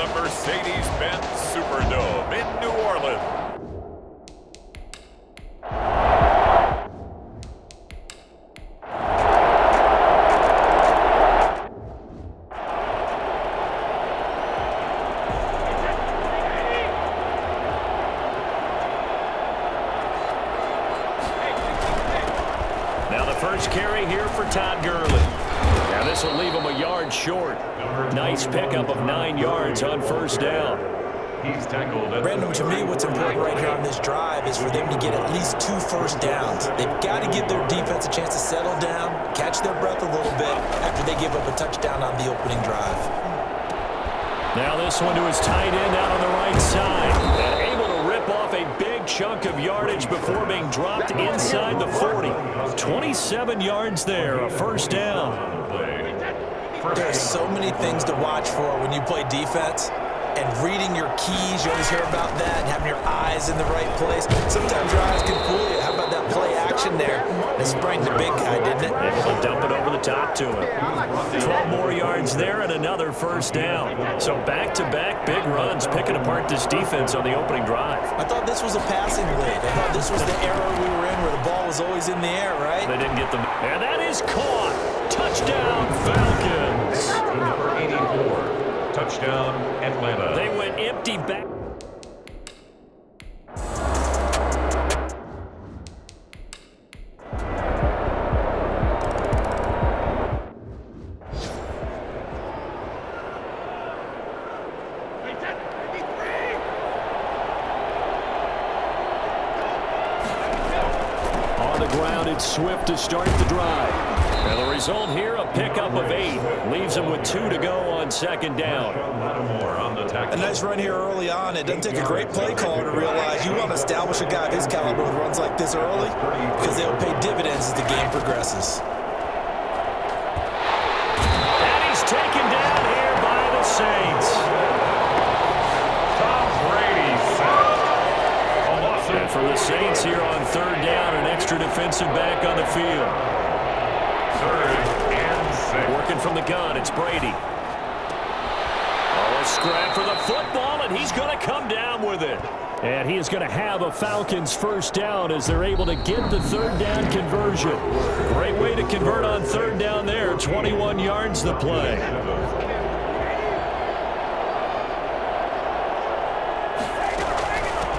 the Mercedes-Benz Superdome in New Orleans. Now the first carry here for Todd Gurley. Now this will leave him a yard short. Nice pickup of 9 yards on first down. He's tackled. Brandon, to me, what's important right here on this drive is for them to get at least 2 first downs. They've got to give their defense a chance to settle down, catch their breath a little bit after they give up a touchdown on the opening drive. Now this one to his tight end out on the right side. And able to rip off a big chunk of yardage before being dropped inside the 40. 27 yards there, a first down. There's so many things to watch for when you play defense. And reading your keys, you always hear about that, and having your eyes in the right place. Sometimes your eyes can fool you. How about that play action there? It sprang the big guy, didn't it? Able to dump it over the top to him. 12 more yards there and another first down. So back-to-back big runs picking apart this defense on the opening drive. I thought this was a passing lead. I thought this was the era we were in where the ball was always in the air, right? They didn't get them. And that is caught. Touchdown, Falcons. Number 84. Touchdown, Atlanta. They went empty back. On the ground, it's Swift to start the drive. And the result here, a pickup of 8. Leaves him with 2 to go on second down. A nice run here early on. It doesn't take a great play caller to realize you want to establish a guy of his caliber with runs like this early because they'll pay dividends as the game progresses. And he's taken down here by the Saints. Tom Brady sacked. And for the Saints here on third down, an extra defensive back on the field. 3rd and 6. Working from the gun, it's Brady. A scrap for the football, and he's going to come down with it. And he is going to have a Falcons first down as they're able to get the third down conversion. Great way to convert on third down there. 21 yards the play.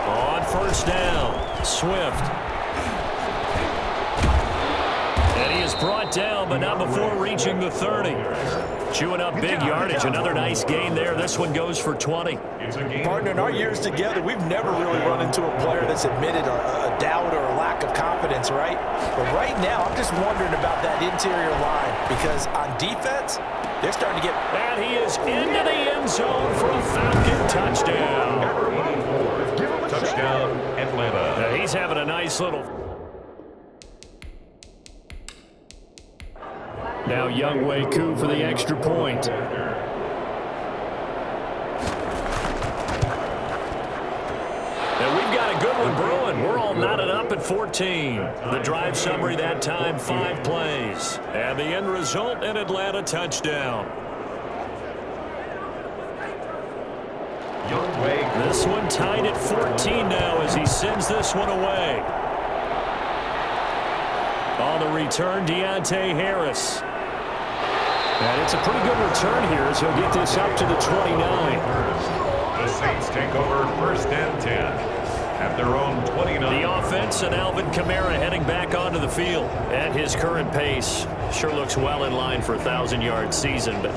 On first down, Swift. And he is brought down, but not before reaching the 30. Chewing up big yardage. Another nice gain there. This one goes for 20. Partner, in our years together, we've never really run into a player that's admitted a doubt or a lack of confidence, right? But right now, I'm just wondering about that interior line because on defense, they're starting to get... And he is into the end zone for a Falcon touchdown. Touchdown, Atlanta. Now he's having a nice little... Now Young Wei Koo for the extra point. And we've got a good one brewing. We're all knotted up at 14. The drive summary that time, 5 plays. And the end result, an Atlanta touchdown. Young Wei. This one tied at 14 now as he sends this one away. On the return, Deontay Harris. And it's a pretty good return here as he'll get this up to the 29. The Saints take over 1st and 10 at their own 29. The offense and Alvin Kamara heading back onto the field. At his current pace, sure looks well in line for a 1,000-yard season, but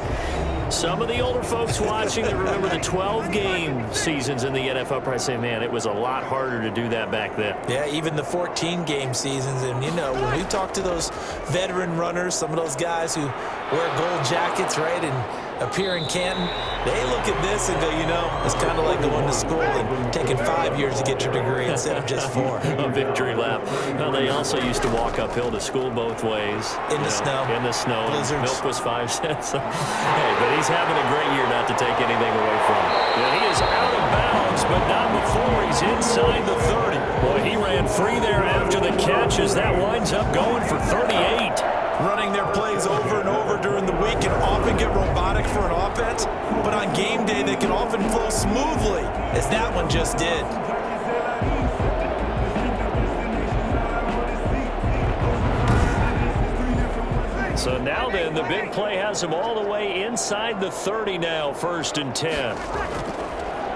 some of the older folks watching that remember the 12-game seasons in the NFL probably say, man, it was a lot harder to do that back then. Yeah, even the 14-game seasons. And, you know, when we talk to those veteran runners, some of those guys who wear gold jackets, right, and appear in Canton, they look at this and go, you know, it's kind of like going to school and taking 5 years to get your degree instead of just 4. A victory lap. Well, they also used to walk uphill to school both ways. In the snow. In the snow. Blizzards. Milk was 5 cents. Hey, but he's having a great year not to take anything away from him. Yeah, he is out of bounds, but not before he's inside the 30. Boy, he ran free there after the catch as that winds up going for 38. Running their plays over and over during the week. It can often get robotic for an offense, but on game day, they can often flow smoothly, as that one just did. So now then, the big play has him all the way inside the 30 now, 1st and 10.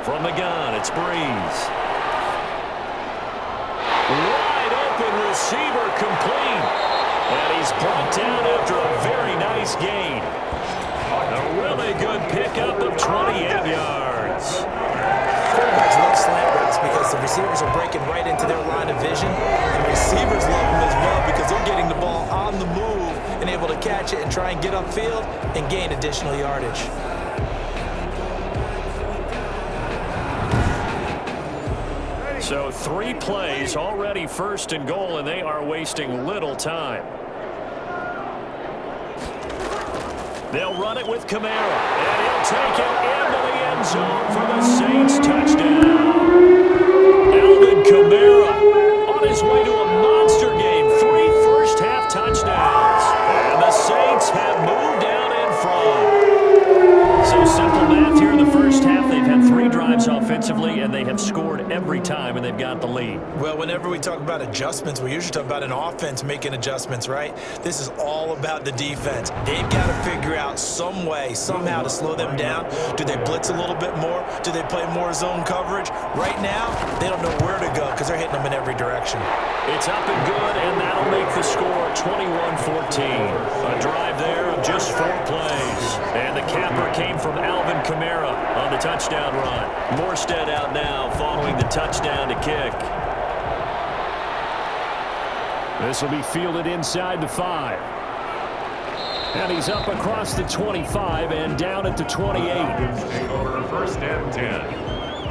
From the gun, it's Breeze. Wide open receiver complete. And he's brought down after a very nice gain. A really good pickup of 28 yards. Quarterbacks love slant routes because the receivers are breaking right into their line of vision. And receivers love them as well because they're getting the ball on the move and able to catch it and try and get upfield and gain additional yardage. So 3 plays already 1st and goal, and they are wasting little time. They'll run it with Kamara, and he'll take it into the end zone for the Saints touchdown. Alvin Kamara on his way to a monster game. 3 first-half touchdowns. And the Saints have moved down in front. So simple math here in the first half. They've had 3 drives offensively, and they have scored every time, and they've got the lead. Well, whenever we talk about adjustments, we usually talk about an offense making adjustments, right? This is all about the defense. They've got to figure out some way, somehow to slow them down. Do they blitz a little bit more? Do they play more zone coverage? Right now, they don't know where to go because they're hitting them in every direction. It's up and good, and that'll make the score 21-14. A drive there of just 4 plays. And the capper came from Alvin Kamara on the touchdown run. Morstead out now following the touchdown to kick. This will be fielded inside the 5. And he's up across the 25 and down at the 28. Falcons take over 1st and 10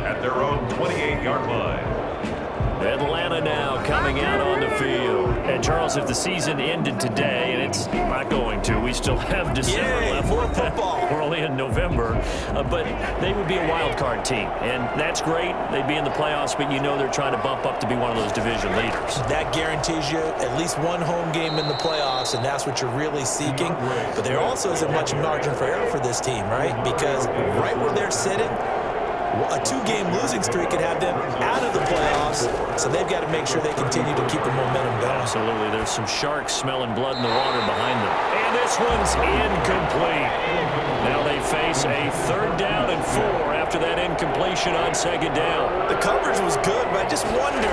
at their own 28-yard line. Atlanta now coming out on the field. And Charles, if the season ended today, and it's not going to, we still have December left. More football. We're only in November, but they would be a wild card team, and that's great. They'd be in the playoffs, but you know they're trying to bump up to be one of those division leaders. That guarantees you at least 1 home game in the playoffs, and that's what you're really seeking. But there also isn't much margin for error for this team, right? Because right where they're sitting, a 2-game losing streak could have them out of the playoffs, so they've got to make sure they continue to keep the momentum going. Absolutely. There's some sharks smelling blood in the water behind them. And this one's incomplete. Now they face a 3rd down and 4 after that incompletion on 2nd down. The coverage was good, but I just wonder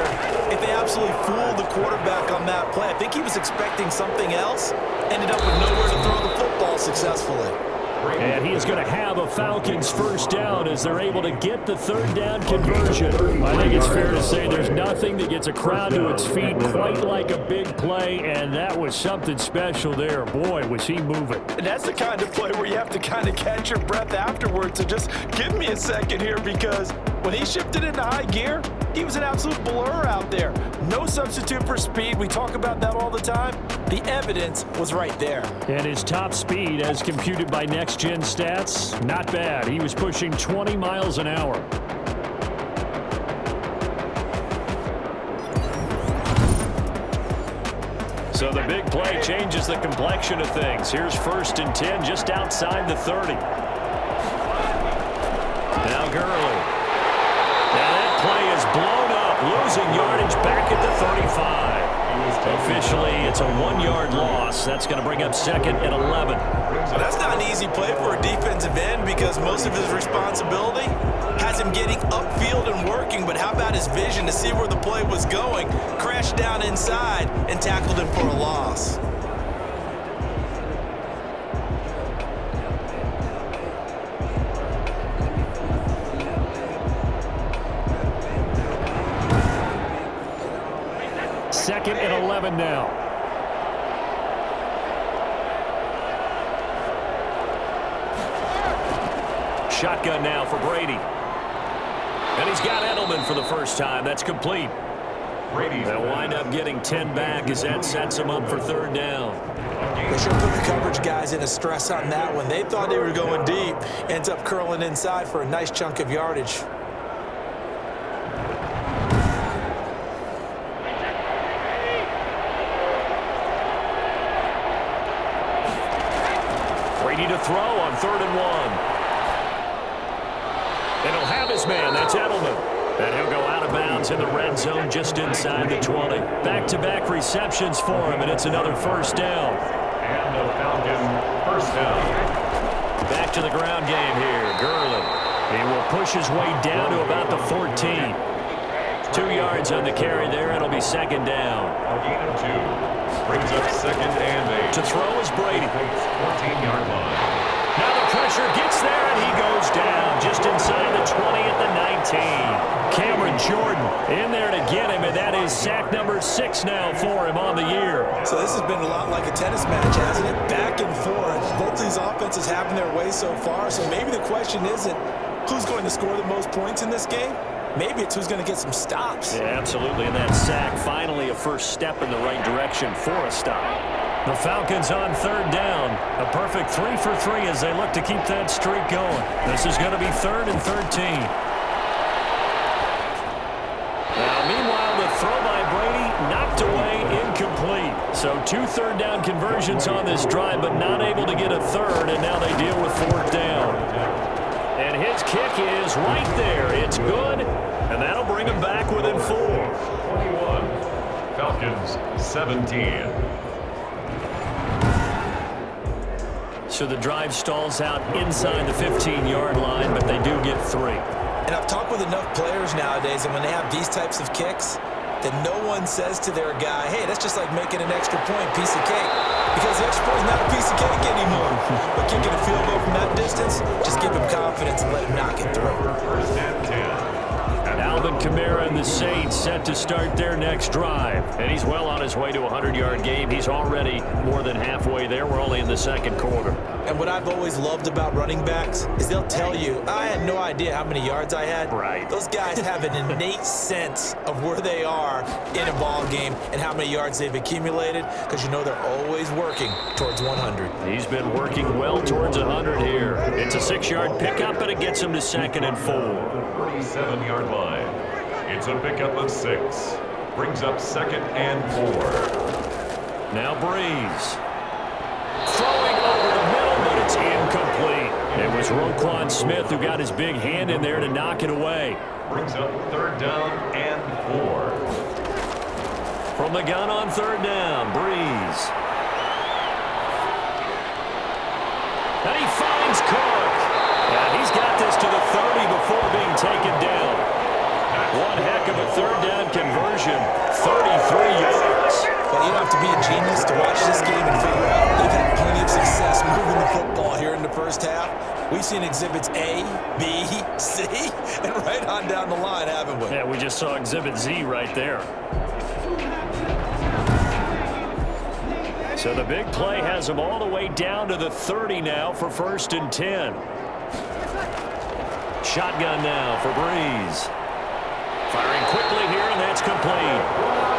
if they absolutely fooled the quarterback on that play. I think he was expecting something else, ended up with nowhere to throw the football successfully. And he's going to have a Falcons 1st down as they're able to get the 3rd down conversion. I think it's fair to say there's nothing that gets a crowd to its feet quite like a big play, and that was something special there. Boy, was he moving. And that's the kind of play where you have to kind of catch your breath afterwards. So just give me a second here, because when he shifted into high gear, he was an absolute blur out there. No substitute for speed. We talk about that all the time. The evidence was right there. And his top speed, as computed by Next Gen Stats, not bad. He was pushing 20 miles an hour. So the big play changes the complexion of things. Here's 1st and 10 just outside the 30. Now Gurley. Now that play is blown up, losing yardage back at the 35. Officially, it's a 1-yard loss. That's going to bring up 2nd and 11. Well, that's not an easy play for a defensive end because most of his responsibility has him getting upfield and working. But how about his vision to see where the play was going, crashed down inside, and tackled him for a loss? Second and 11 now. Shotgun now for Brady. And he's got Edelman for the first time. That's complete. They'll wind up getting 10 back as that sets him up for 3rd down. They should put the coverage guys in a stress on that one. They thought they were going deep. Ends up curling inside for a nice chunk of yardage. Brady to throw on 3rd and 1. And he'll have his man. That's Edelman. And he'll go out of bounds in the red zone just inside the 20. Back-to-back receptions for him, and it's another first down. And the Falcon first down. Back to the ground game here. Gurley. He will push his way down to about the 14. 2 yards on the carry there. It'll be 2nd down. A gain of 2. Brings up 2nd and 8. To throw is Brady. 14-yard line. Now the pressure gets there, and he goes down just inside the 20 at the 19. Cameron Jordan in there to get him, and that is sack number 6 now for him on the year. So this has been a lot like a tennis match, hasn't it? Back and forth. Both these offenses having their way so far, so maybe the question isn't who's going to score the most points in this game. Maybe it's who's going to get some stops. Yeah, absolutely, and that sack finally a first step in the right direction for a stop. The Falcons on 3rd down. A perfect 3 for 3 as they look to keep that streak going. This is going to be 3rd and 13. Now, meanwhile, the throw by Brady knocked away, incomplete. So 2 third-down conversions on this drive, but not able to get a third, and now they deal with 4th down. And his kick is right there. It's good, and that'll bring him back within 4. 21. Falcons 17. So the drive stalls out inside the 15-yard line, but they do get 3. And I've talked with enough players nowadays, and when they have these types of kicks, then no one says to their guy, hey, that's just like making an extra point, piece of cake. Because the extra point is not a piece of cake anymore. But kicking a field goal from that distance, just give him confidence and let him knock it through. First and 10. Alvin Kamara and the Saints set to start their next drive. And he's well on his way to a 100-yard game. He's already more than halfway there. We're only in the 2nd quarter. And what I've always loved about running backs is they'll tell you, I had no idea how many yards I had. Right. Those guys have an innate sense of where they are in a ball game and how many yards they've accumulated, because you know they're always working towards 100. He's been working well towards 100 here. It's a 6-yard pickup, and it gets him to 2nd and 4. 37-yard line. It's a pickup of 6. Brings up 2nd and 4. Now Breeze. Throwing over the middle, but it's incomplete. It was Roquan Smith who got his big hand in there to knock it away. Brings up 3rd down and 4. From the gun on 3rd down, Breeze. And he finds Cook. And he's got this to the 30 before being taken down. One heck of a 3rd down conversion, 33 yards. But you don't have to be a genius to watch this game and figure out they've had plenty of success moving the football here in the first half. We've seen exhibits A, B, C, and right on down the line, haven't we? Yeah, we just saw exhibit Z right there. So the big play has him all the way down to the 30 now for 1st and 10. Shotgun now for Breeze. Firing quickly here, and that's complete.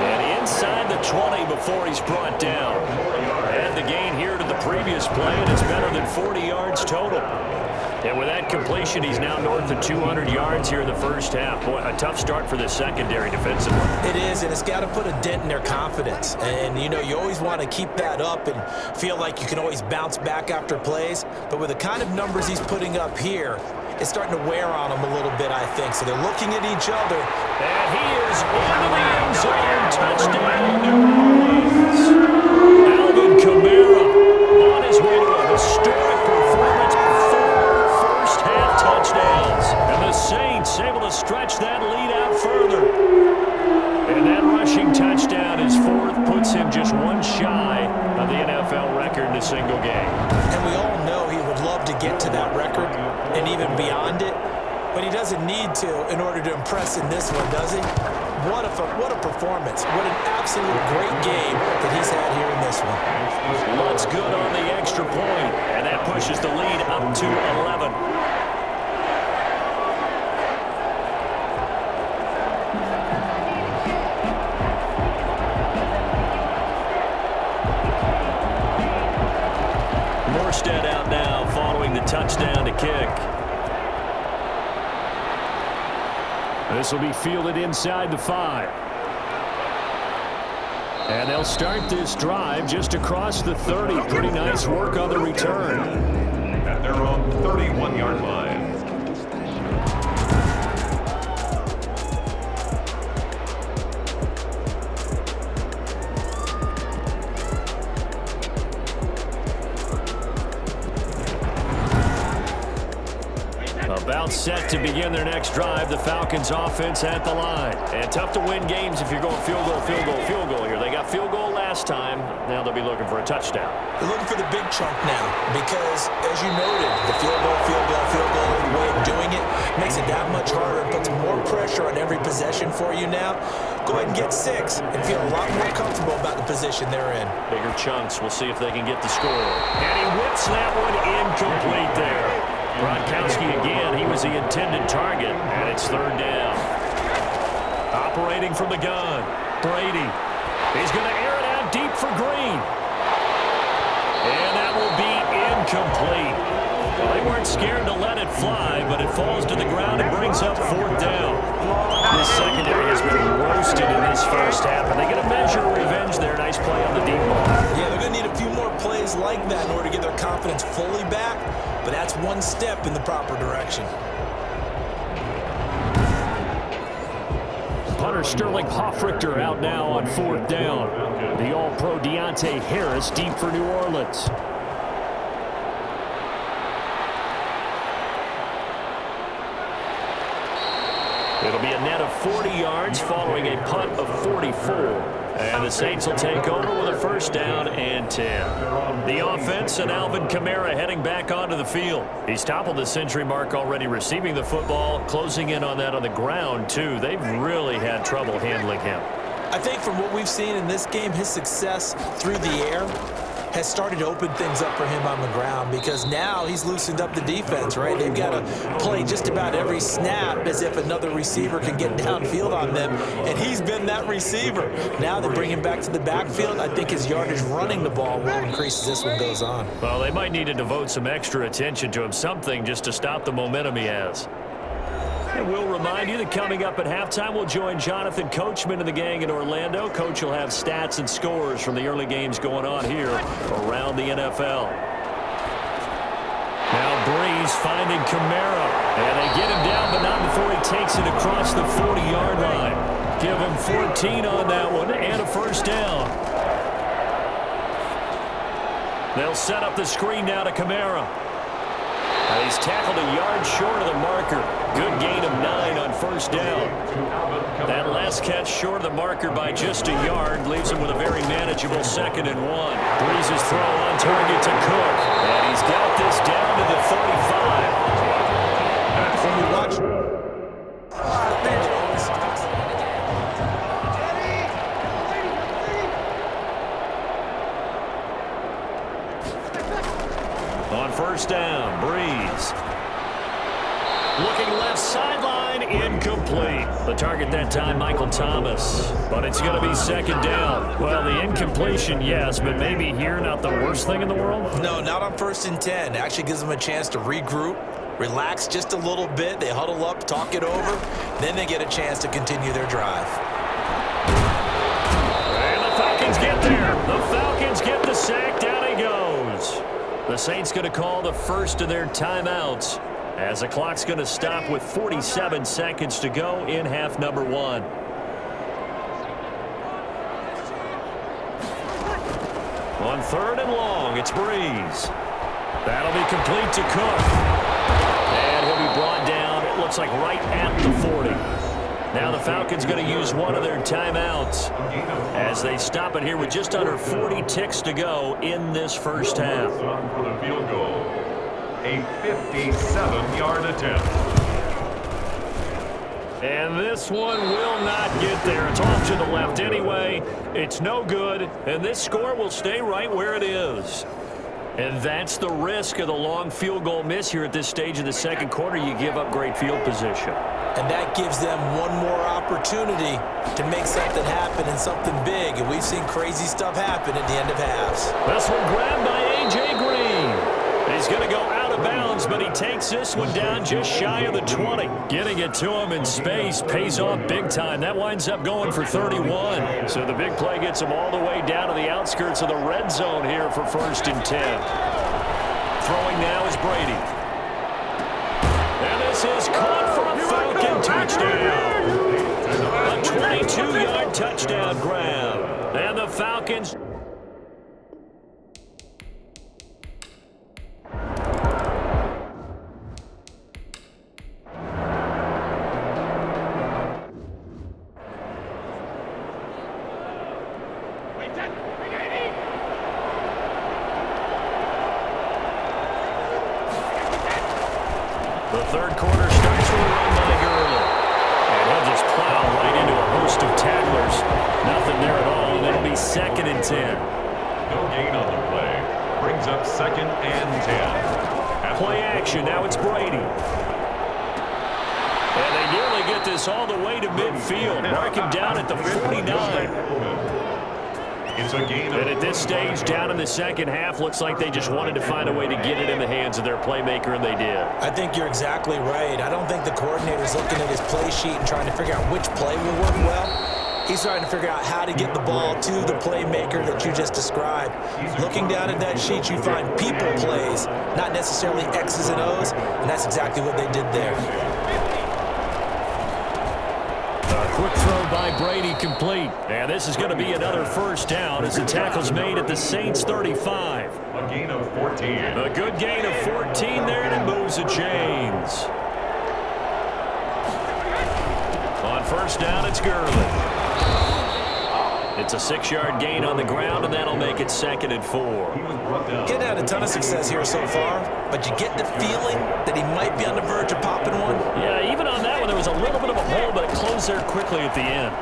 And inside the 20 before he's brought down. And the gain here to the previous play, and it's better than 40 yards total. And with that completion, he's now north of 200 yards here in the first half. Boy, a tough start for the secondary defensively. It is, and it's got to put a dent in their confidence. And, you know, you always want to keep that up and feel like you can always bounce back after plays. But with the kind of numbers he's putting up here, it's starting to wear on them a little bit, I think. So they're looking at each other. And he is into the end zone. Touchdown, New Orleans. Alvin Kamara on his way to a historic performance. 4 first-half touchdowns. And the Saints able to stretch that lead out further. And that rushing touchdown, his 4th, puts him just one shy of the NFL record in a single game. And we all know he would love to get to that record and even beyond it, but he doesn't need to in order to impress in this one, does he? What a performance. What an absolute great game that he's had here in this one. Looks good on the extra point, and that pushes the lead up to 11. Morstead out now following the touchdown to kick. This will be fielded inside the 5. And they'll start this drive just across the 30. Pretty nice work on the return. their own 31-yard line. About set to begin their next drive. The Falcons offense at the line. And tough to win games if you're going field goal, field goal, field goal here. They got field goal last time. Now they'll be looking for a touchdown. They're looking for the big chunk now because, as you noted, the field goal, way of doing it makes it that much harder and puts more pressure on every possession for you now. Go ahead and get 6 and feel a lot more comfortable about the position they're in. Bigger chunks. We'll see if they can get the score. And he whips that one incomplete there. Gronkowski again, he was the intended target, and it's 3rd down. Operating from the gun, Brady. He's going to air it out deep for Green. And that will be incomplete. Well, they weren't scared to let it fly, but it falls to the ground and brings up 4th down. This secondary has been roasted in this first half, and they get a measure of revenge there. Nice play on the deep ball. Yeah, they're going to need a few more plays like that in order to get their confidence fully back, but that's one step in the proper direction. Punter Sterling Hoffrichter out now on 4th down. The All-Pro Deontay Harris deep for New Orleans. It'll be a net of 40 yards following a punt of 44. And the Saints will take over with a 1st down and 10. The offense and Alvin Kamara heading back onto the field. He's toppled the century mark already receiving the football, closing in on that on the ground, too. They've really had trouble handling him. I think from what we've seen in this game, his success through the air has started to open things up for him on the ground because now he's loosened up the defense, right? They've got to play just about every snap as if another receiver can get downfield on them, and he's been that receiver. Now they bring him back to the backfield. I think his yardage running the ball will increase as this one goes on. Well, they might need to devote some extra attention to him, something just to stop the momentum he has. And we'll remind you that coming up at halftime, we'll join Jonathan Coachman and the gang in Orlando. Coach will have stats and scores from the early games going on here around the NFL. Now Breeze finding Kamara. And they get him down, but not before he takes it across the 40-yard line. Give him 14 on that one and a 1st down. They'll set up the screen now to Kamara. He's tackled a yard short of the marker. Good gain of 9 on 1st down. That last catch short of the marker by just a yard leaves him with a very manageable 2nd and 1. Breeze's throw on target to Cook. And he's got this down to the 35. When we watch on 1st down, Breeze. Looking left sideline, incomplete. The target that time, Michael Thomas. But it's going to be 2nd down. Well, the incompletion, yes, but maybe here not the worst thing in the world? No, not on 1st and 10. Actually gives them a chance to regroup, relax just a little bit. They huddle up, talk it over. Then they get a chance to continue their drive. And the Falcons get there. The Falcons get the sack. Down he goes. The Saints going to call the first of their timeouts as the clock's going to stop with 47 seconds to go in half number 1. On 3rd and long, it's Breeze. That'll be complete to Cook. And he'll be brought down, it looks like right at the 40. Now the Falcons going to use one of their timeouts as they stop it here with just under 40 ticks to go in this first half. For the field goal, a 57-yard attempt. And this one will not get there. It's off to the left anyway. It's no good, and this score will stay right where it is. And that's the risk of the long field goal miss here at this stage of the second quarter. You give up great field position. And that gives them one more opportunity to make something happen and something big. And we've seen crazy stuff happen at the end of halves. This one grabbed by A.J. Green. He's going to go out of bounds, but he takes this one down just shy of the 20. Getting it to him in space pays off big time. That winds up going for 31. So the big play gets him all the way down to the outskirts of the red zone here for 1st and 10. Throwing now is Brady. And this is caught for a Falcon touchdown. A 22-yard touchdown grab. And the Falcons... The third quarter starts with a run by Gurley. And he'll just plow right into a host of tacklers. Nothing there at all, and it'll be 2nd and 10. No gain on the play. Brings up 2nd and 10. Play action, now it's Brady. And they nearly get this all the way to midfield. Mark him down at the 49. It's a gain of... And at this stage, down in the second half, looks like they just wanted to find a way to get it in the hands of their playmaker, and they did. I think you're exactly right. I don't think the coordinator's looking at his play sheet and trying to figure out which play will work well. He's trying to figure out how to get the ball to the playmaker that you just described. Looking down at that sheet, you find people plays, not necessarily X's and O's, and that's exactly what they did there. Quick throw by Brady, complete. And this is going to be another first down as the tackle's made at the Saints' 35. A gain of 14. A good gain of 14 there, and it moves the chains. On first down, it's Gurley. It's a 6-yard gain on the ground, and that'll make it 2nd and 4. Getting had a ton of success here so far, but you get the feeling that he might be on the verge of popping one. Yeah, even on that one, there was a little bit of a hole, but it closed there quickly at the end.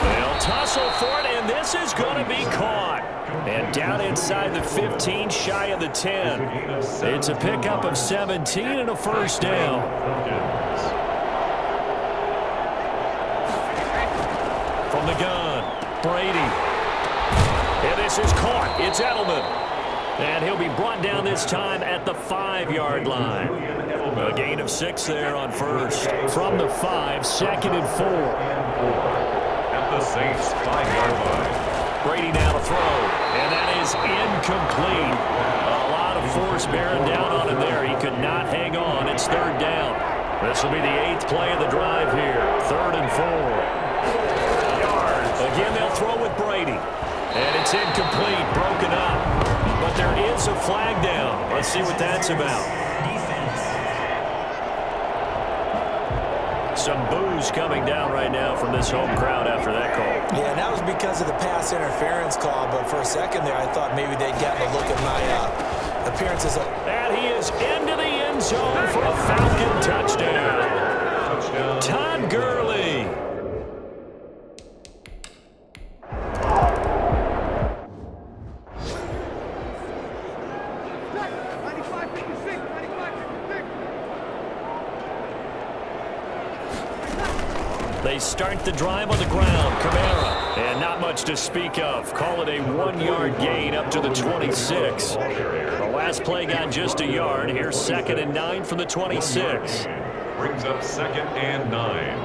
They'll tussle for it, and this is going to be caught. And down inside the 15, shy of the 10. It's a pickup of 17 and a first down. From the gun, Brady. And this is caught. It's Edelman. And he'll be brought down this time at the 5-yard line. A gain of 6 there on first. From the 5, 2nd and 4. At the Saints' 5-yard line. Brady now to throw. And that is incomplete. A lot of force bearing down on him there. He could not hang on. It's 3rd down. This will be the 8th play of the drive here. 3rd and 4. Again, they'll throw with Brady. And it's incomplete, broken up. But there is a flag down. Let's see what that's about. Some boos coming down right now from this home crowd after that call. Yeah, and that was because of the pass interference call. But for a second there, I thought maybe they'd gotten a look at my appearances. And he is into the end zone for a Falcon touchdown. Todd Gurley. They start the drive on the ground. Kamara. And not much to speak of. Call it a 1-yard gain up to the 26. The last play got just a yard. Here's 2nd and 9 from the 26. Brings up 2nd and 9.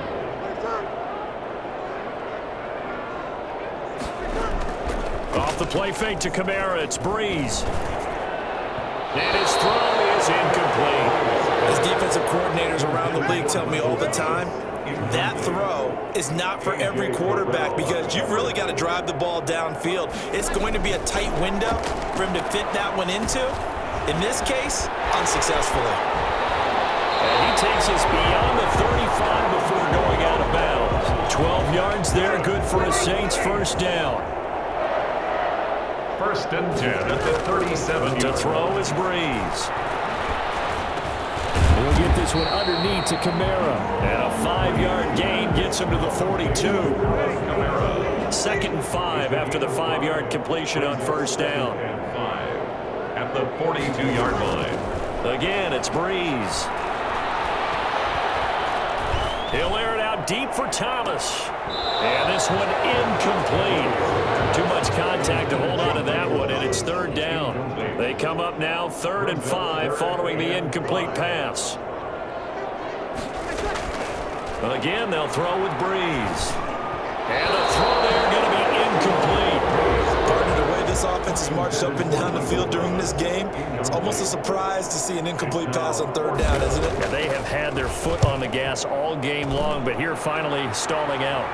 Off the play fake to Kamara. It's Breeze. And his throw is incomplete. As defensive coordinators around the league tell me all the time, that throw is not for every quarterback because you've really got to drive the ball downfield. It's going to be a tight window for him to fit that one into. In this case, unsuccessfully. And he takes us beyond the 35 before going out of bounds. 12 yards there, good for a Saints first down. 1st and 10 at the 37. To throw is Breeze. He'll get this one underneath to Kamara. And a 5-yard gain gets him to the 42. 2nd and 5 after the 5-yard completion on first down. 5 at the 42-yard line. Again, it's Breeze. He'll air it out deep for Thomas. And this one incomplete. Too much contact to hold on to that one, and it's 3rd down. They come up now 3rd and 5 following the incomplete pass. Again, they'll throw with Breeze. And the throw there going to be incomplete. Part of the way this offense has marched up and down the field during this game, it's almost a surprise to see an incomplete pass on third down, isn't it? Yeah, they have had their foot on the gas all game long, but here finally stalling out.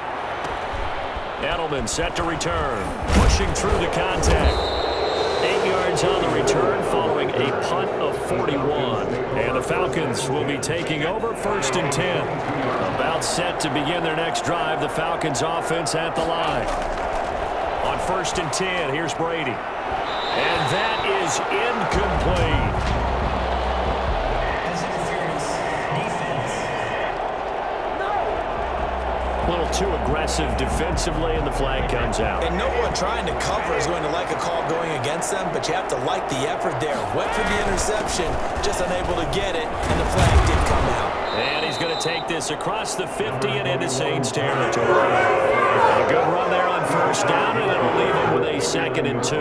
Edelman set to return, pushing through the contact. 8 yards on the return following a punt of 41. And the Falcons will be taking over 1st and 10. About set to begin their next drive, the Falcons offense at the line. On 1st and 10, here's Brady. And that is incomplete. A little too aggressive defensively, and the flag comes out. And no one trying to cover is going to like a call going against them, but you have to like the effort there. Went for the interception, just unable to get it, and the flag did come out. And he's going to take this across the 50 and into Saints territory. A good run there on 1st down, and it'll leave him with a 2nd and 2.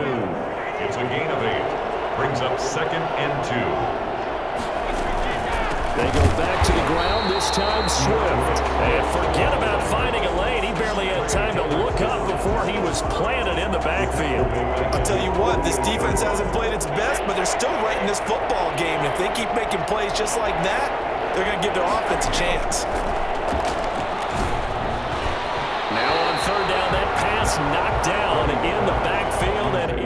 It's a gain of 8. Brings up 2nd and 2. They go back to the ground, this time Swift. And forget about finding a lane. He barely had time to look up before he was planted in the backfield. I'll tell you what, this defense hasn't played its best, but they're still right in this football game. If they keep making plays just like that, they're going to give their offense a chance. Now on 3rd down, that pass knocked down in the backfield. And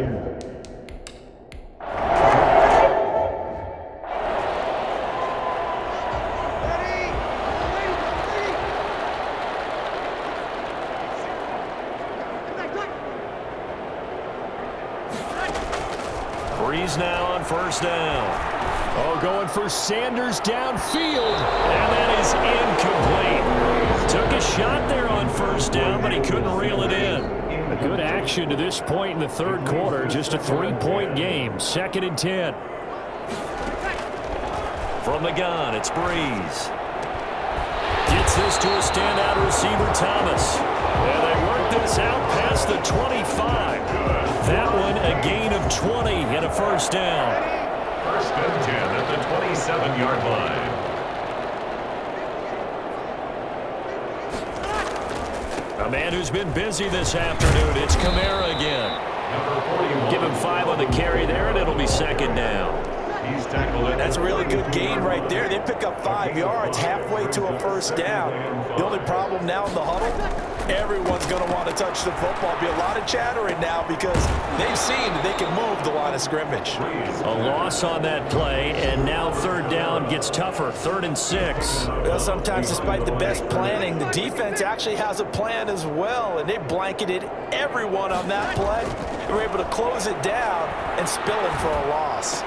Breeze now on 1st down. Oh, going for Sanders downfield. And that is incomplete. Took a shot there on 1st down, but he couldn't reel it in. A good action to this point in the 3rd quarter. Just a 3-point game. 2nd and 10. From the gun, it's Breeze. Gets this to a standout receiver, Thomas. And they work this out past the 25. That one a gain of 20 and a 1st down. 1st and 10 at the 27-yard line. A man who's been busy this afternoon. It's Kamara again. Give him 5 on the carry there, and it'll be 2nd down. He's tackled it. That's a really good gain right there. They pick up 5 yards halfway to a 1st down. The only problem now in the huddle, everyone's going to want to touch the football. Be a lot of chattering now because they've seen that they can move the line of scrimmage. A loss on that play, and now 3rd down gets tougher. 3rd and 6. Well, sometimes despite the best planning, the defense actually has a plan as well, and they blanketed everyone on that play. They were able to close it down and spill him for a loss.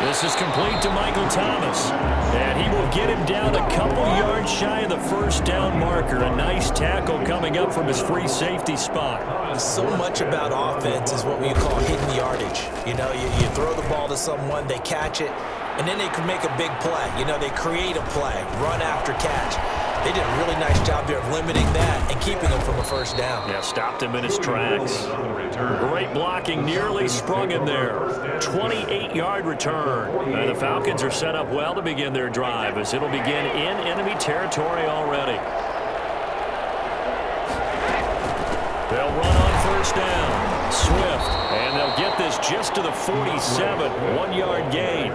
This is complete to Michael Thomas, and he will get him down a couple yards shy of the 1st down marker. A nice tackle coming up from his free safety spot. So much about offense is what we call hidden yardage. You know, you throw the ball to someone, they catch it, and then they can make a big play. You know, they create a play, run after catch. They did a really nice job there of limiting that and keeping him from a 1st down. Yeah, stopped him in his tracks. Great blocking, nearly sprung him there. 28-yard return. And the Falcons are set up well to begin their drive as it'll begin in enemy territory already. They'll run on 1st down. Swift, and they'll get this just to the 47. 1-yard gain.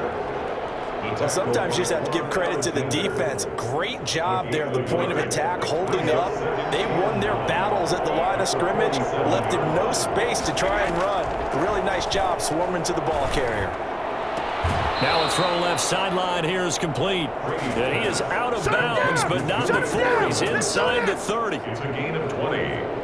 Well, sometimes you just have to give credit to the defense. Great job there at the point of attack, holding up. They won their battles at the line of scrimmage, left him no space to try and run. A really nice job swarming to the ball carrier. Now a throw left sideline here is complete. And he is out of bounds, but not before he's inside the 30. It's a gain of 20.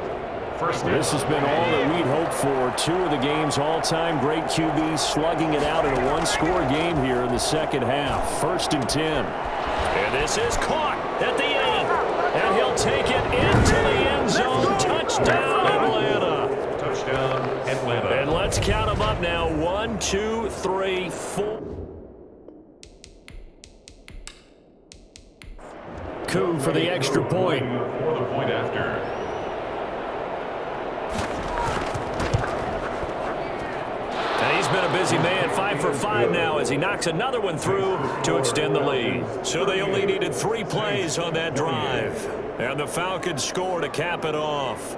This has been all that we'd hoped for. 2 of the game's all-time great QBs slugging it out in a one-score game here in the 2nd half. 1st and 10. And this is caught at the end. And he'll take it into the end zone. Touchdown, Atlanta. Touchdown, Atlanta. And let's count them up now. 1, 2, 3, 4. Coup for the extra point. For the point after. And he's been a busy man, 5 for 5 now as he knocks another one through to extend the lead. So they only needed 3 plays on that drive. And the Falcons score to cap it off.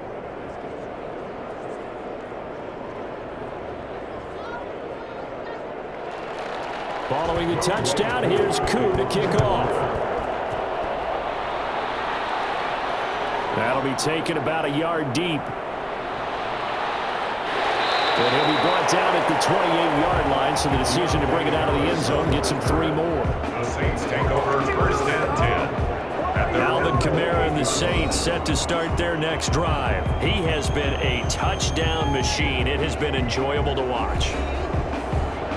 Following the touchdown, here's Koo to kick off. That'll be taken about a yard deep. And he'll be brought down at the 28-yard line, so the decision to bring it out of the end zone gets him 3 more. The Saints take over first and 10. Alvin Kamara and the Saints set to start their next drive. He has been a touchdown machine. It has been enjoyable to watch.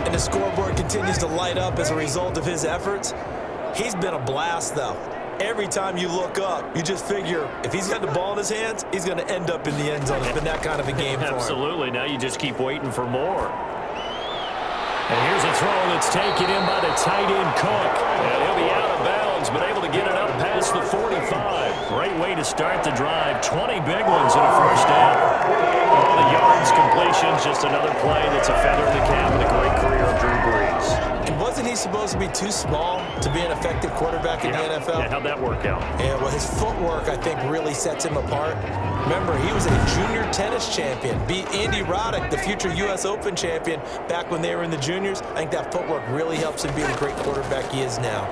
And the scoreboard continues to light up as a result of his efforts. He's been a blast, though. Every time you look up, you just figure if he's got the ball in his hands, he's going to end up in the end zone. It's been that kind of a game for him. Absolutely. Now you just keep waiting for more. And here's a throw that's taken in by the tight end Cook. And he'll be out of bounds, but able to get it up past the 45. Great way to start the drive. 20 big ones in a first down. All the yards, completions, just another play that's a feather in the cap of the great career of Drew Brees. And wasn't he supposed to be too small to be an effective quarterback in the NFL? Yeah, how'd that work out? Yeah, well, his footwork, I think, really sets him apart. Remember, he was a junior tennis champion, beat Andy Roddick, the future U.S. Open champion, back when they were in the juniors. I think that footwork really helps him be the great quarterback he is now.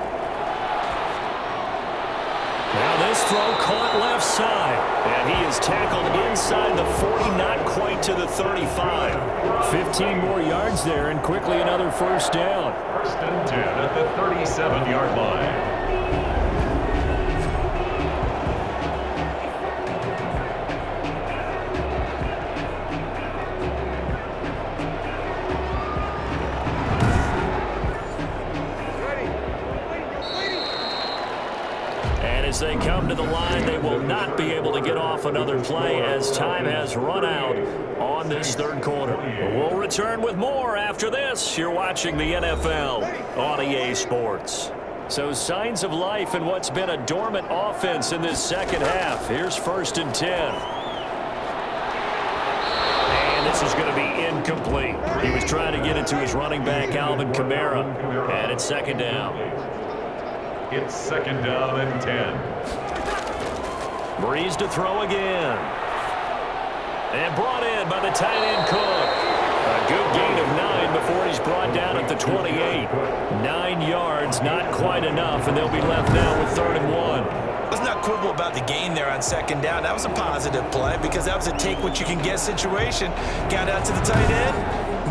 Now this throw caught left side, and he is tackled inside the 40, not quite to the 35. 15 more yards there, and quickly another first down. First and 10 at the 37-yard line. As they come to the line, they will not be able to get off another play as time has run out on this third quarter. We'll return with more after this. You're watching the NFL on EA Sports. So signs of life in what's been a dormant offense in this second half. Here's first and 10. And this is going to be incomplete. He was trying to get it to his running back, Alvin Kamara, and it's second down. It's second down and 10. Breeze to throw again. And brought in by the tight end Cook. A good gain of 9 before he's brought down at the 28. 9 yards, not quite enough, and they'll be left now with 3rd and 1. Let's not quibble about the gain there on second down. That was a positive play because that was a take-what-you-can-get situation. Got out to the tight end.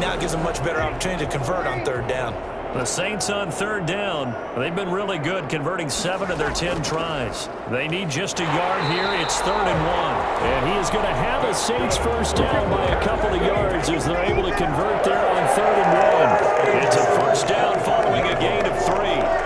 Now it gives them a much better opportunity to convert on 3rd down. The Saints on 3rd down. They've been really good, converting 7 of their 10 tries. They need just a yard here. It's 3rd and 1. And he is going to have a Saints first down by a couple of yards as they're able to convert there on 3rd and 1. It's a first down following a gain of 3.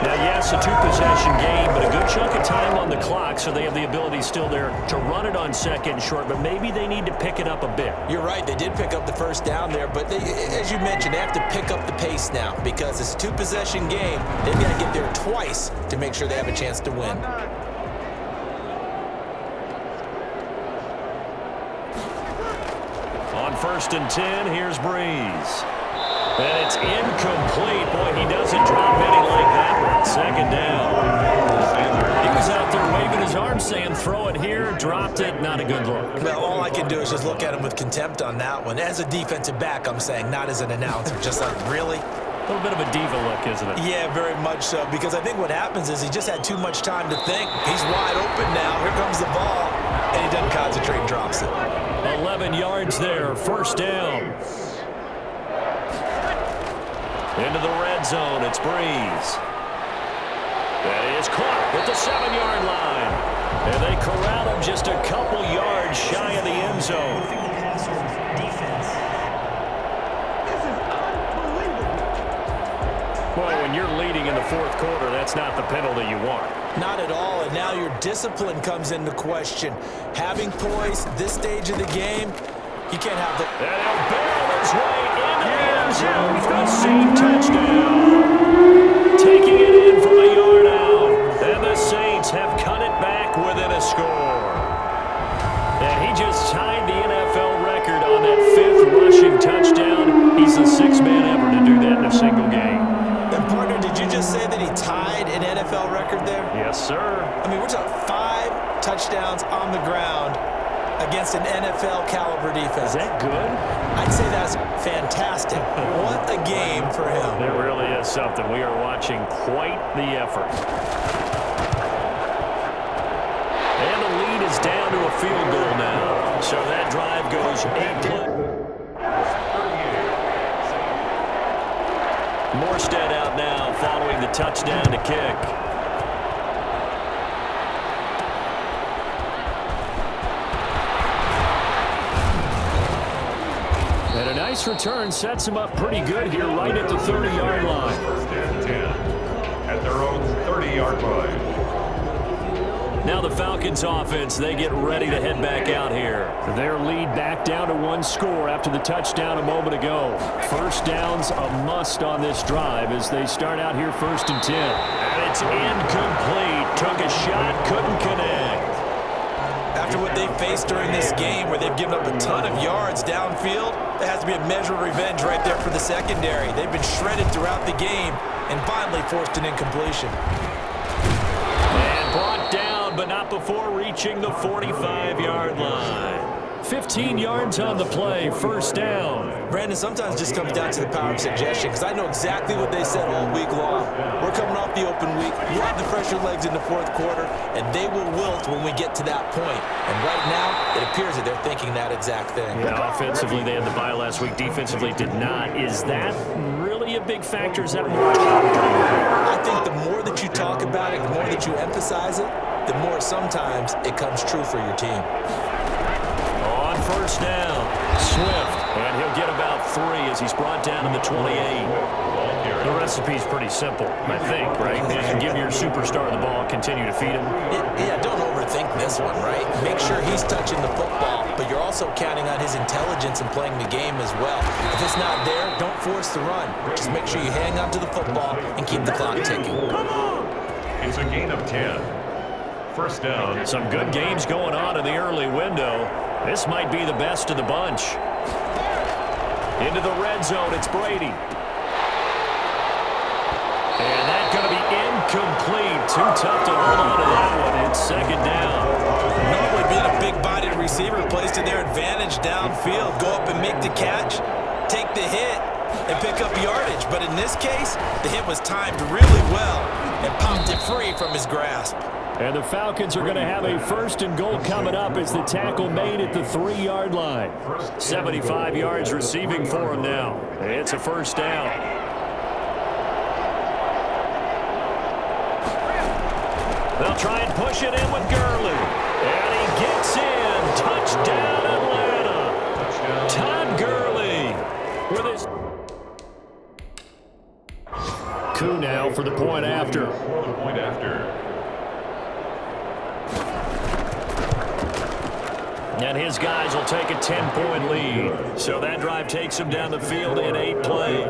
Now, yes, a 2-possession game, but a good chunk of time on the clock, so they have the ability still there to run it on 2nd and short, but maybe they need to pick it up a bit. You're right. They did pick up the first down there, but as you mentioned, they have to pick up the pace now because it's a 2-possession game. They've got to get there twice to make sure they have a chance to win. On 1st and 10, here's Breeze. And it's incomplete. Boy, he doesn't drop any like that one. Second down. He was out there waving his arms saying, throw it here, dropped it. Not a good look. Well, all I can do is just look at him with contempt on that one. As a defensive back, I'm saying, not as an announcer. Just like, really? A little bit of a diva look, isn't it? Yeah, very much so, because I think what happens is he just had too much time to think. He's wide open now. Here comes the ball, and he doesn't concentrate and drops it. 11 yards there, first down. Into the red zone, it's Breeze. That is caught at the 7-yard line. And they corral him just a couple yards shy of the end zone. Well, when you're leading in the 4th quarter, that's not the penalty you want. Not at all, and now your discipline comes into question. Having poise this stage of the game, you can't have the... And he'll barrel his way into the end zone for a Saint touchdown. Taking it in from a yard out. And the Saints have cut it back within a score. And he just tied the NFL record on that 5th rushing touchdown. He's the 6th man ever to do that in a single game. And partner, did you just say that he tied an NFL record there? Yes, sir. I mean, we're talking 5 touchdowns on the ground against an NFL caliber defense. Is that good? I'd say that's fantastic. What a game for him. It really is something. We are watching quite the effort. And the lead is down to a field goal now. So that drive goes 8 plays. Morstead out now following the touchdown to kick. And a nice return sets him up pretty good here right at the 30-yard line. First and 10 at their own 30-yard line. Now the Falcons offense, they get ready to head back out here. Their lead back down to 1 score after the touchdown a moment ago. First down's a must on this drive as they start out here 1st and 10. And it's incomplete. Took a shot, couldn't connect. After what they faced during this game where they've given up a ton of yards downfield, there has to be a measure of revenge right there for the secondary. They've been shredded throughout the game and finally forced an incompletion. And brought down, but not before reaching the 45-yard line. 15 yards on the play, first down. Brandon, sometimes it just comes down to the power of suggestion because I know exactly what they said all week long. We're coming off the open week. We'll have the fresher legs in the 4th quarter, and they will wilt when we get to that point. And right now, it appears that they're thinking that exact thing. Yeah, offensively, they had the bye last week. Defensively, did not. Is that really a big factor? Is that more? I think the more that you talk about it, the more that you emphasize it, the more sometimes it comes true for your team. First down, Swift, and he'll get about 3 as he's brought down to the 28. The recipe's pretty simple, I think, right? You give your superstar the ball, continue to feed him. Yeah, don't overthink this one, right? Make sure he's touching the football, but you're also counting on his intelligence and playing the game as well. If it's not there, don't force the run. Just make sure you hang on to the football and keep the clock ticking. It's a gain of 10. First down. Some good games going on in the early window. This might be the best of the bunch. Into the red zone, it's Brady. And that's going to be incomplete. Too tough to hold on to that one. It's 2nd down. Normally being a big-bodied receiver plays to their advantage downfield. Go up and make the catch, take the hit, and pick up yardage. But in this case, the hit was timed really well and popped it free from his grasp. And the Falcons are going to have a 1st and goal coming up as the tackle made at the 3-yard line. 75 yards receiving for him now. It's a first down. They'll try and push it in with Gurley. And he gets in. Touchdown, Atlanta. Todd Gurley with his... Coup now for the point after. And his guys will take a 10-point lead. So that drive takes them down the field in 8 plays.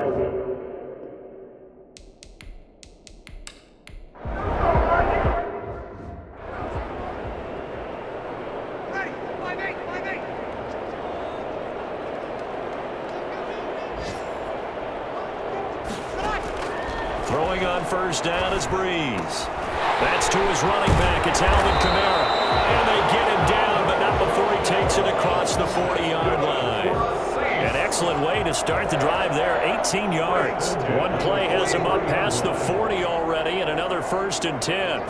Throwing on first down is Breeze. That's to his running back. It's Alvin Kamara. And they get him down, but not before he takes it across the 40-yard line. An excellent way to start the drive there, 18 yards. One play has him up past the 40 already, and another 1st and 10.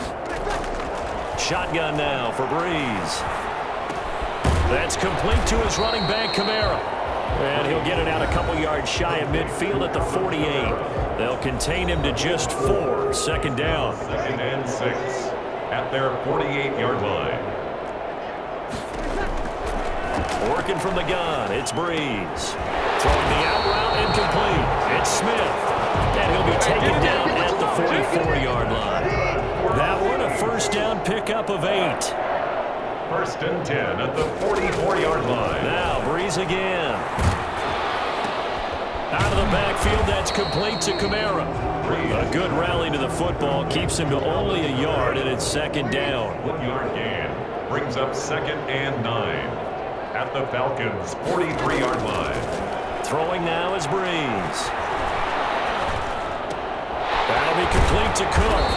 Shotgun now for Breeze. That's complete to his running back, Kamara. And he'll get it out a couple yards shy of midfield at the 48. They'll contain him to just 4. 2nd down. 2nd and 6 at their 48-yard line. Working from the gun, it's Breeze. Throwing the out route, incomplete. It's Smith. And he'll be taken down at the 44-yard line. That one, a first down pickup of 8. 1st and 10 at the 44-yard line. Now Breeze again. Out of the backfield, that's complete to Kamara. A good rally to the football keeps him to only a yard, and it's 2nd down. 1-yard gain brings up 2nd and 9 at the Falcons' 43-yard line. Throwing now is Breeze. That'll be complete to Cook.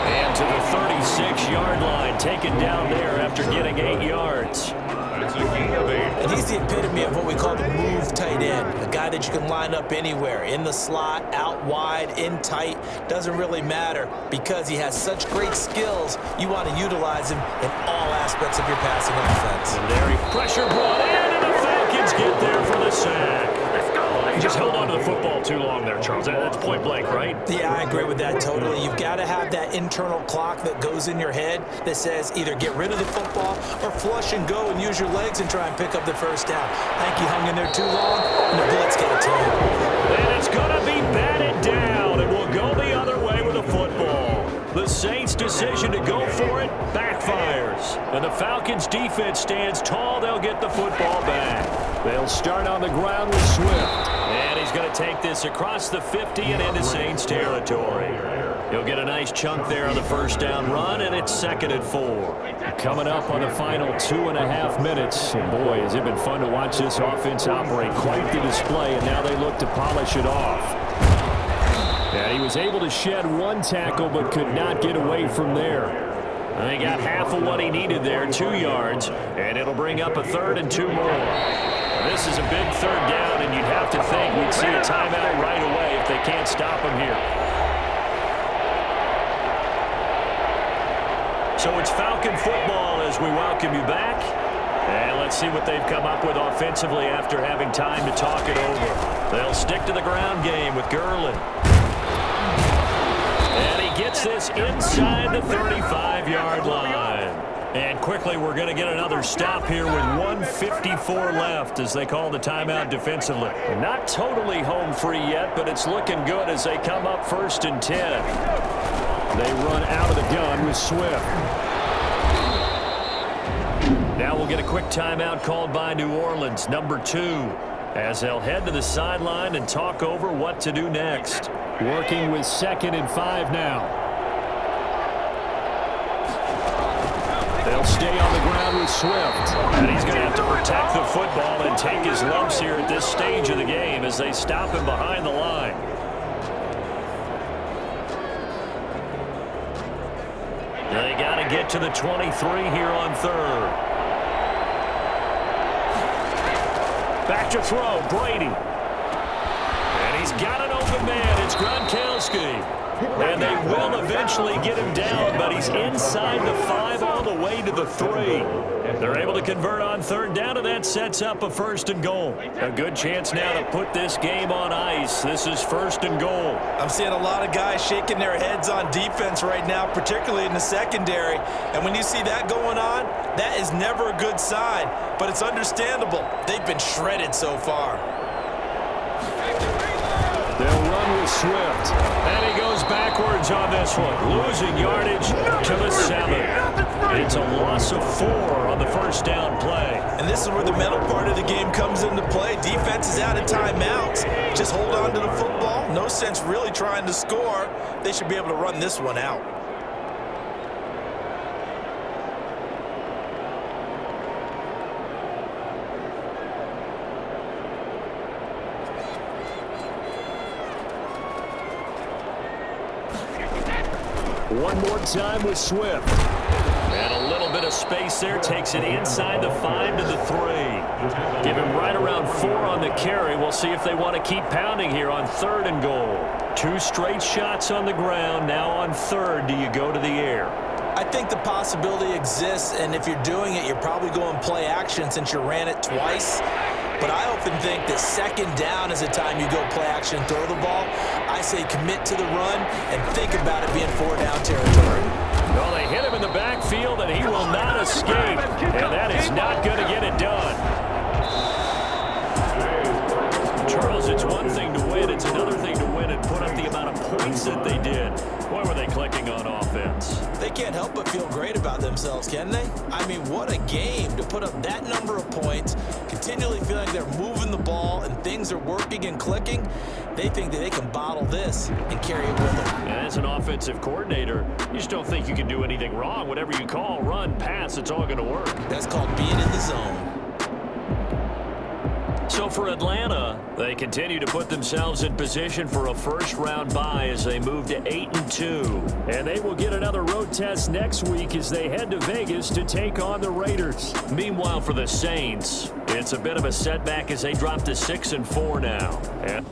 And to the 36-yard line, taken down there after getting 8 yards. That's a gain of 8. And he's the epitome of what we call the move tight end, a guy that you can line up anywhere, in the slot, out wide, in tight, doesn't really matter because he has such great skills. You want to utilize him in all aspects of your passing offense. And there he pressure brought in, and the Falcons get there for the sack. He just held on to the football too long there, Charles. That's point blank, right? Yeah, I agree with that totally. You've got to have that internal clock that goes in your head that says either get rid of the football or flush and go and use your legs and try and pick up the first down. I think he hung in there too long, and the blitz got to him. And it's going to be batted down, and we'll go the other way with the football. The Saints' decision to go for it backfires. And the Falcons' defense stands tall. They'll get the football back. They'll start on the ground with Swift. And he's going to take this across the 50 and into Saints territory. He'll get a nice chunk there on the first down run, and it's 2nd and 4. Coming up on the final 2.5 minutes. And boy, has it been fun to watch this offense operate. Quite the display, and now they look to polish it off. And he was able to shed one tackle, but could not get away from there. And he got half of what he needed there, 2 yards, and it'll bring up a 3rd and 2 more. This is a big 3rd down, and you'd have to think we'd see a timeout right away if they can't stop him here. So it's Falcon football as we welcome you back. And let's see what they've come up with offensively after having time to talk it over. They'll stick to the ground game with Gurley. And he gets this inside the 35-yard line. And quickly, we're going to get another stop here with 1:54 left as they call the timeout defensively. Not totally home free yet, but it's looking good as they come up 1st and 10. They run out of the gun with Swift. Now we'll get a quick timeout called by New Orleans, number 2, as they'll head to the sideline and talk over what to do next. Working with 2nd and 5 now. They'll stay on the ground with Swift. And he's going to have to protect the football and take his lumps here at this stage of the game as they stop him behind the line. They got to get to the 23 here on 3rd. Back to throw, Brady. And he's got an open man. It's Gronkowski. And they will eventually get him down, but he's inside the 5 all the way to the 3. They're able to convert on 3rd down, and that sets up a 1st and goal. A good chance now to put this game on ice. This is 1st and goal. I'm seeing a lot of guys shaking their heads on defense right now, particularly in the secondary. And when you see that going on, that is never a good sign. But it's understandable. They've been shredded so far. They'll run with Swift. And he goes backwards on this one. Losing yardage to the 7. It's a loss of 4 on the 1st down play. And this is where the mental part of the game comes into play. Defense is out of timeouts. Just hold on to the football. No sense really trying to score. They should be able to run this one out. One more time with Swift. And a little bit of space there. Takes it inside the 5 to the 3. Give him right around 4 on the carry. We'll see if they want to keep pounding here on 3rd and goal. 2 straight shots on the ground. Now on 3rd, do you go to the air? I think the possibility exists, and if you're doing it, you're probably going play action since you ran it twice. But I often think that 2nd down is the time you go play action and throw the ball. I say commit to the run and think about it being 4-down territory. Well, they hit him in the backfield, and he will not escape. And that is not going to get it done. Charles, it's one thing to win. It's another thing to win and put up the amount of points that they did. Boy, were they clicking on offense. They can't help but feel great about themselves, can they? I mean, what a game to put up that number of points, continually feeling like they're moving the ball and things are working and clicking. They think that they can bottle this and carry it with them. And as an offensive coordinator, you just don't think you can do anything wrong. Whatever you call, run, pass, it's all going to work. That's called being in the zone. So for Atlanta, they continue to put themselves in position for a first-round bye as they move to 8-2. And they will get another road test next week as they head to Vegas to take on the Raiders. Meanwhile, for the Saints, it's a bit of a setback as they drop to 6-4 now. And